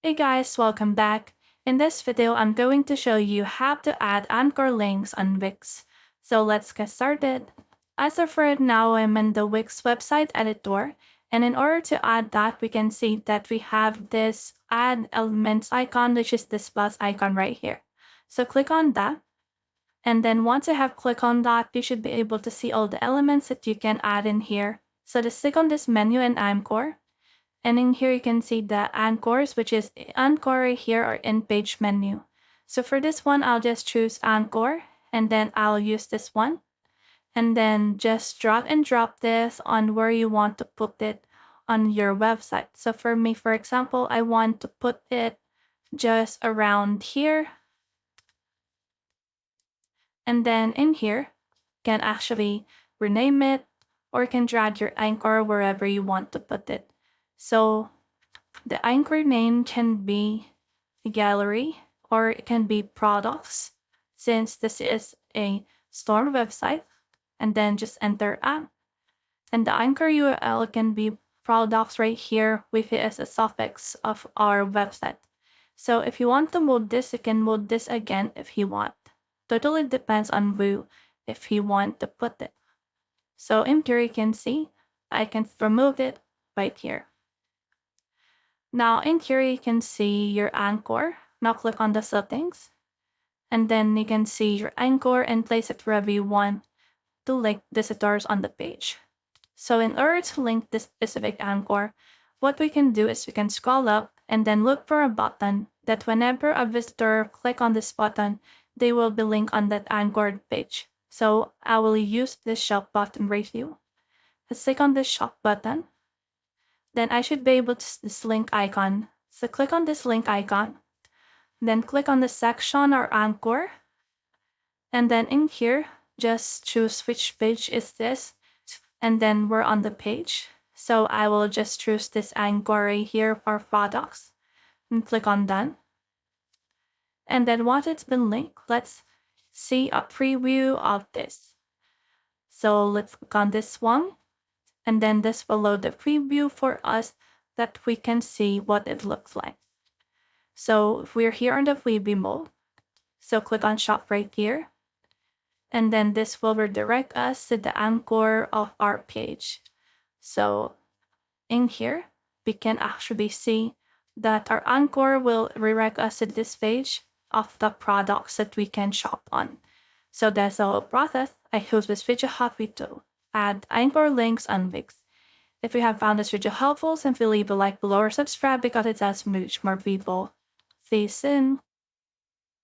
Hey guys, welcome back. In this video, I'm going to show you how to add anchor links on Wix. So let's get started. As of right now, I'm in the Wix website editor. And in order to add that, we can see that we have this add elements icon, which is this plus icon right here. So click on that. And then once you have clicked on that, you should be able to see all the elements that you can add in here. So just click on this menu in Anchor. And in here, you can see the anchors, which is anchor right here or in page menu. So for this one, I'll just choose anchor and then I'll use this one. And then just drag and drop this on where you want to put it on your website. So for me, for example, I want to put it just around here. And then in here, you can actually rename it or you can drag your anchor wherever you want to put it. So the anchor name can be gallery or it can be products since this is a store website, and then just enter app. And the anchor URL can be products right here with it as a suffix of our website. So if you want to move this, you can move this again if you want. Totally depends on who if you want to put it. So in here you can see I can remove it right here. Now in here you can see your anchor. Now click on the settings. And then you can see your anchor and place it wherever you want to link visitors on the page. So in order to link this specific anchor, what we can do is we can scroll up and then look for a button that whenever a visitor click on this button, they will be linked on that anchored page. So I will use this shop button right here. Let's click on this shop button. Then I should be able to see this link icon. So click on this link icon. Then click on the section or anchor. And then in here, just choose which page is this. And then we're on the page. So I will just choose this anchor right here for products. And click on done. And then once it's been linked, let's see a preview of this. So let's click on this one. And then this will load the preview for us that we can see what it looks like. So if we're here on the preview mode, so click on shop right here. And then this will redirect us to the anchor of our page. So in here, we can actually see that our anchor will redirect us to this page of the products that we can shop on. So that's the whole process. I hope this video helped you to add anchor links on Wix. If you have found this video helpful, simply leave a like below or subscribe because it helps reach more people. See you soon.